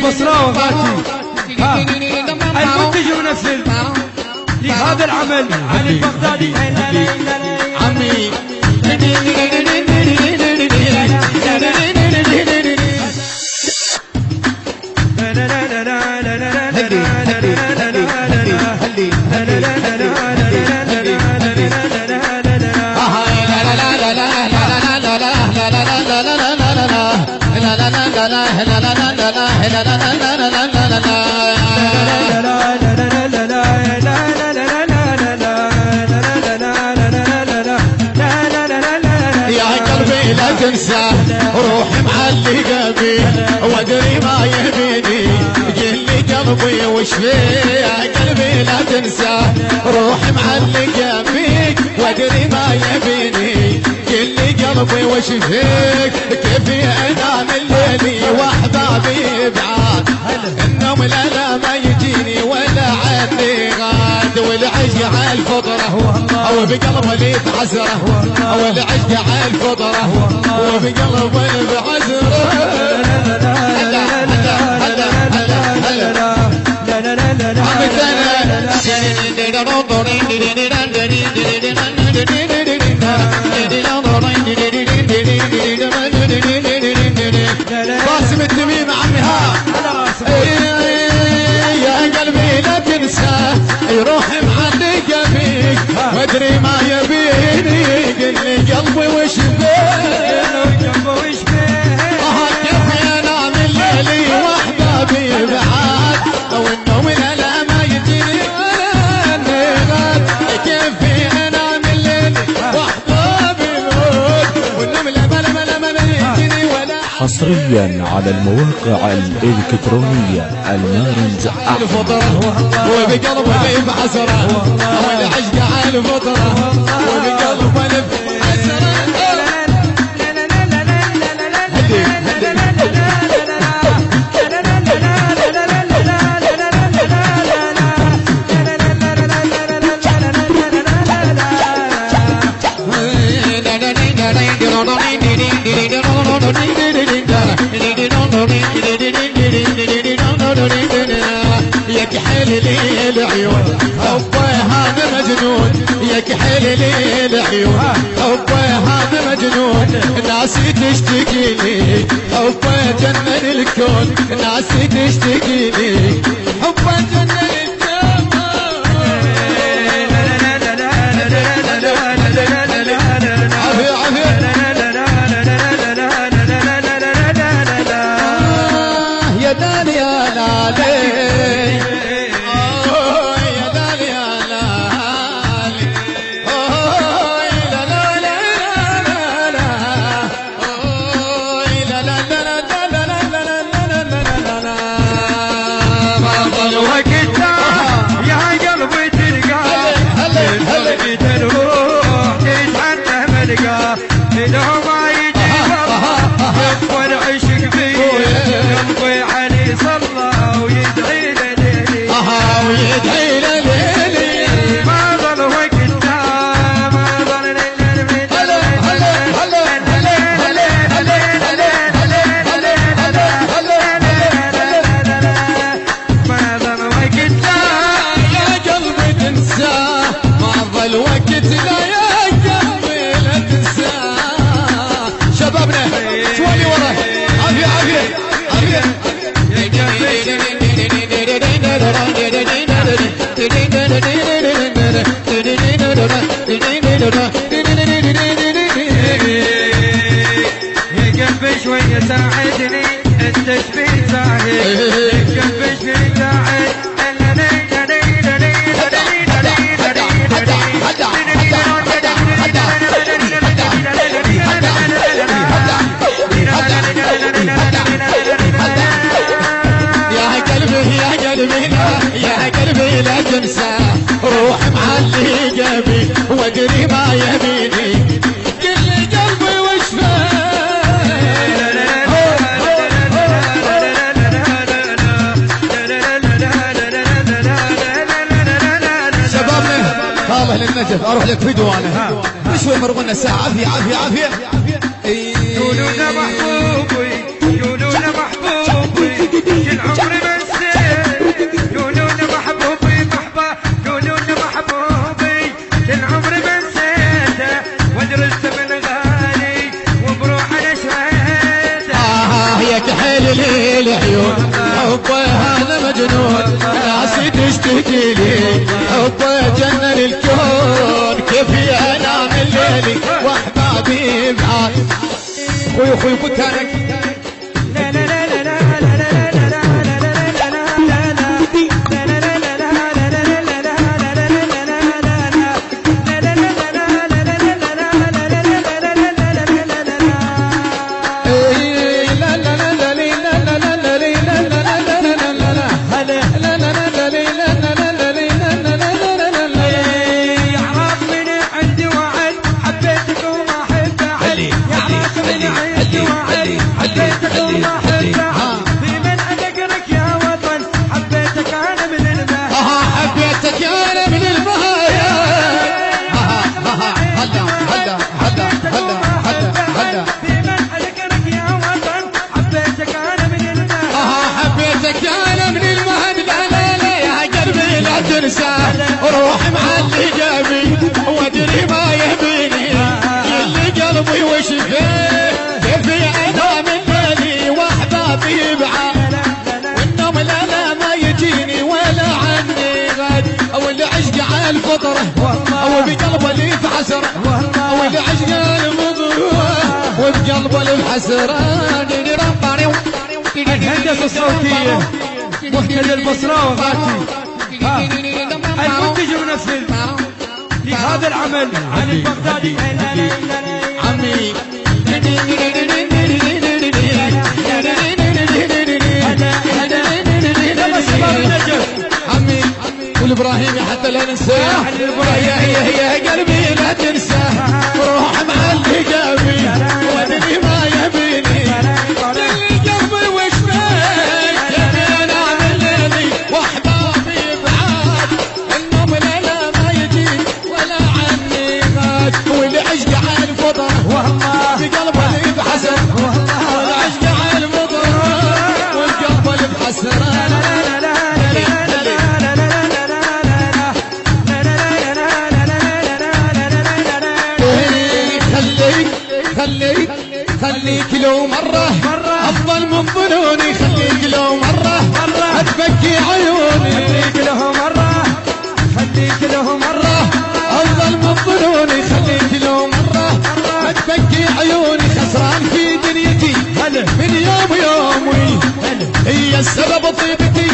المصراوي غاتي المنتج ونفذ لهذا العمل علي البغدادي عمي لا تنسى روحي معلقة بيه وادري ما يهديني جلي قلبي وش فيه يا قلبي لا تنسى روحي معلقة بيك وادري ما يهديني جلي قلبي وش فيك كيفي انام الليلي واحبابي بعاد النوم لا ما يجيني ولا عني غاد والعشق على الفطرة او بقلب وليد حسرة او العشق على الفطرة وبقلب وليد بعسرة قاسم التميم عمي ها يا قلبي لا تنسى روحي معلقة بيك وادري ما يبيني قل لي قلبي وش بيك كيف انام الليلي واحبابي بعاد او النوم لا ما يجيني ولا النغاد كيف انام الليلي واحبابي بعاد والنوم لا يجيني ولا حصريا على المواقع الإلكترونية المارنز الفطرة وبقلب وليب حسرة والعشق على الفطرة وبقلب وليب حسرة يكحل لي العيون حبي هذا مجنون يكحل لي العيون حبي هذا مجنون ناسي تشتكي لي حبي جنن الكون ناسي تشتكي لي حبي جنن قلبي شوية ساعدني التشبيه زاهد قلبي شوية ساعد يا قلبي لا تنسى روح معلقة بي وادري ما يبيني كل قلبي وش شبابنا طالع للنجف اروح لك فيديو انا شوي مرغونا ساعة عافية عافية عافية يقولون محبوبي يقولون محبوبي كل عمري بنسيت قولون محبوبي قولون محبوبي كل عمري بنسيته ودرست من غالي وبروح انا شريته يا كحيل لي العيون حبه انا مجنون ناسي تشتكي لي حبه جنن الكون كيف انام الليل واحبابي معاك اخوي مكانك لا لا لا لا لا روح مع اللي جابي وادري ما يهبيني اللي قلبي وشفيه كيف انام الليلي واحبابي بعاد والنوم لا ما يجيني ولا عني غاد او العشق على الفطره او بقلبه اللي في حسره او العشق على المضروه وبقلبه اللي في حسره الهندسه الصوتيه مهند البصراوي غاتي المنتج ونفذ لهذا العمل عن البغدادي عمي عمي والابراهيمي حتى لا ننساه يا قلبي لا تنساه روح مع اللي جابي وادري ما يهبيني اللي قلبي وش فيك كيف انام الليلي واحبابي بعاد النوم لا ما يجي ولا عني غاد والعشق على الفضل بقلبه اللي بحسن والعشق على الفضل والقلب اللي بحسن خليك لو مرة أفضل من ظنوني خليك لو مرة أتبكي عيوني خليك له مرة أفضل من ظنوني خليك لو مرة أتبكي عيوني خسران في دنيتي من يومي هي السبب طيبتي